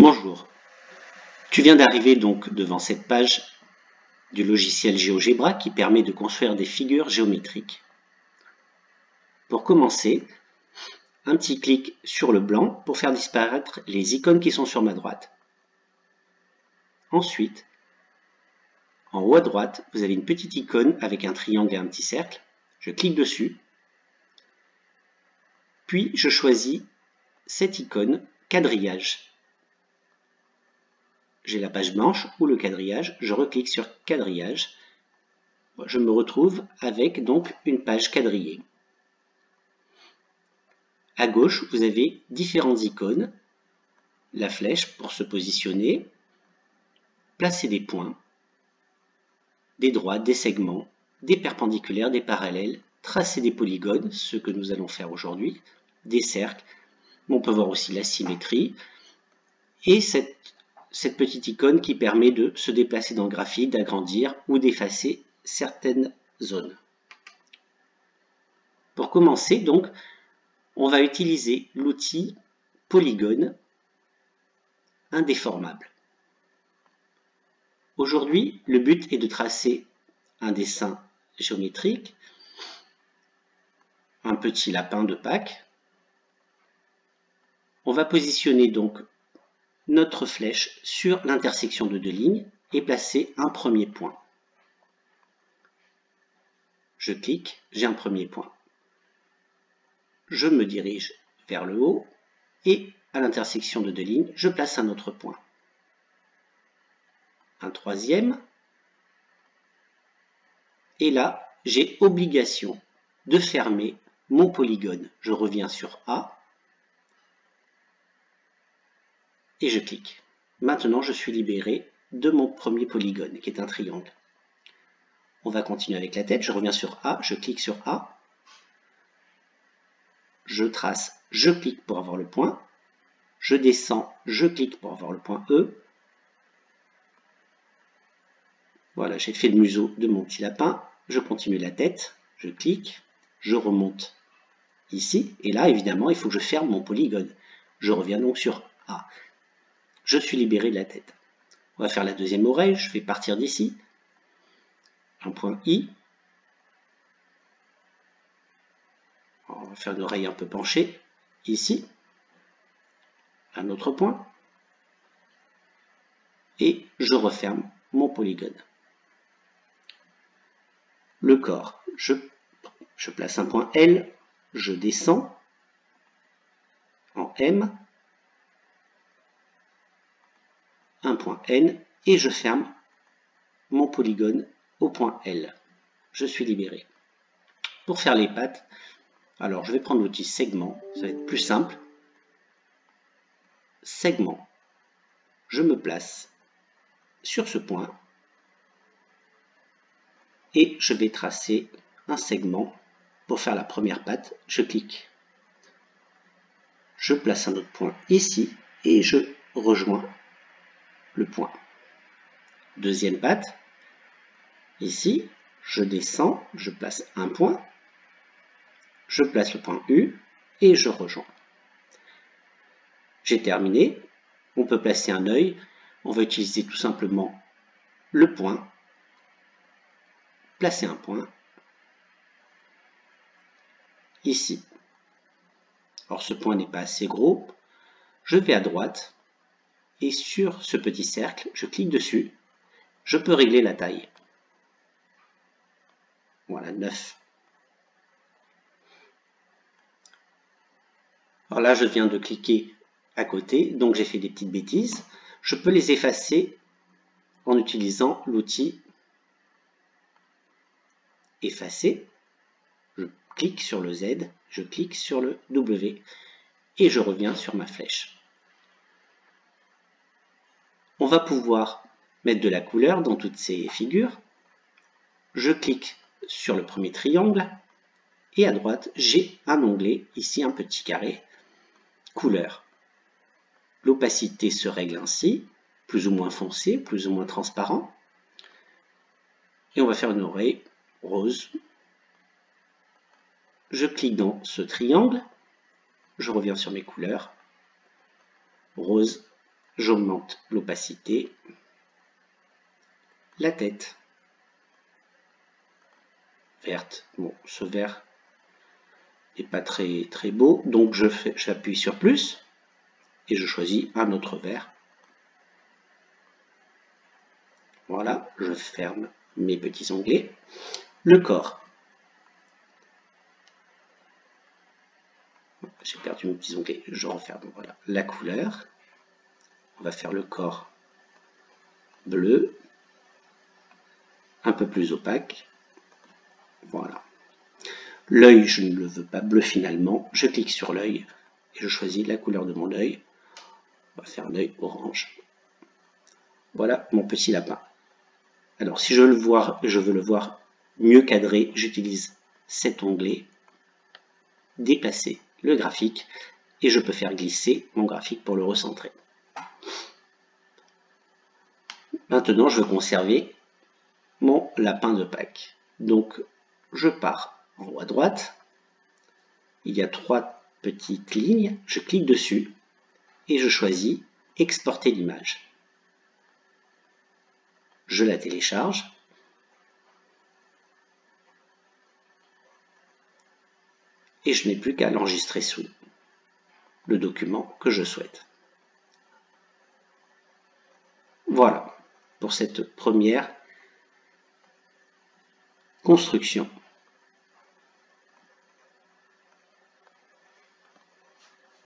Bonjour, tu viens d'arriver donc devant cette page du logiciel GeoGebra qui permet de construire des figures géométriques. Pour commencer, un petit clic sur le blanc pour faire disparaître les icônes qui sont sur ma droite. Ensuite, en haut à droite, vous avez une petite icône avec un triangle et un petit cercle. Je clique dessus, puis je choisis cette icône quadrillage. J'ai la page blanche ou le quadrillage, je reclique sur quadrillage. Je me retrouve avec donc une page quadrillée. À gauche, vous avez différentes icônes. La flèche pour se positionner, placer des points, des droites, des segments, des perpendiculaires, des parallèles, tracer des polygones, ce que nous allons faire aujourd'hui, des cercles. On peut voir aussi la symétrie et cette petite icône qui permet de se déplacer dans le graphique, d'agrandir ou d'effacer certaines zones. Pour commencer, donc, on va utiliser l'outil polygone indéformable. Aujourd'hui, le but est de tracer un dessin géométrique, un petit lapin de Pâques. On va positionner donc notre flèche sur l'intersection de deux lignes et placer un premier point. Je clique, j'ai un premier point. Je me dirige vers le haut et à l'intersection de deux lignes, je place un autre point. Un troisième. Et là, j'ai obligation de fermer mon polygone. Je reviens sur A et je clique. Maintenant, je suis libéré de mon premier polygone, qui est un triangle. On va continuer avec la tête. Je reviens sur A, je clique sur A. Je trace, je clique pour avoir le point. Je descends, je clique pour avoir le point E. Voilà, j'ai fait le museau de mon petit lapin. Je continue la tête, je clique, je remonte ici. Et là, évidemment, il faut que je ferme mon polygone. Je reviens donc sur A. Je suis libéré de la tête. On va faire la deuxième oreille. Je vais partir d'ici. Un point I. On va faire une oreille un peu penchée. Ici. Un autre point. Et je referme mon polygone. Le corps. Je place un point L. Je descends en M. Un point N. Et je ferme mon polygone au point L. Je suis libéré. Pour faire les pattes, alors je vais prendre l'outil segment, ça va être plus simple. Segment, je me place sur ce point et je vais tracer un segment. Pour faire la première patte, je clique. Je place un autre point ici et je rejoins le point. Deuxième patte, ici, je descends, je place un point, je place le point U et je rejoins. J'ai terminé. On peut placer un œil. On va utiliser tout simplement le point. Placer un point. Ici. Alors ce point n'est pas assez gros. Je vais à droite. Et sur ce petit cercle, je clique dessus. Je peux régler la taille. Voilà, 9. Alors là, je viens de cliquer à côté. Donc j'ai fait des petites bêtises. Je peux les effacer en utilisant l'outil effacer. Je clique sur le Z, je clique sur le W et je reviens sur ma flèche. On va pouvoir mettre de la couleur dans toutes ces figures. Je clique sur le premier triangle et à droite, j'ai un onglet, ici un petit carré, couleur. L'opacité se règle ainsi, plus ou moins foncé, plus ou moins transparent. Et on va faire une oreille rose. Je clique dans ce triangle, je reviens sur mes couleurs, rose, j'augmente l'opacité, la tête verte. Bon, ce vert n'est pas très beau, donc j'appuie sur plus et je choisis un autre vert. Voilà, je ferme mes petits onglets. Le corps. J'ai perdu mes petits onglets, je referme. Voilà, la couleur. On va faire le corps bleu, un peu plus opaque. Voilà. L'œil, je ne le veux pas bleu finalement. Je clique sur l'œil et je choisis la couleur de mon œil. On va faire un œil orange. Voilà mon petit lapin. Alors si je veux le voir mieux cadré, j'utilise cet onglet, déplacer le graphique, et je peux faire glisser mon graphique pour le recentrer. Maintenant, je veux conserver mon lapin de Pâques. Donc, je pars en haut à droite. Il y a 3 petites lignes. Je clique dessus et je choisis exporter l'image. Je la télécharge. Et je n'ai plus qu'à l'enregistrer sous le document que je souhaite. Voilà pour cette première construction.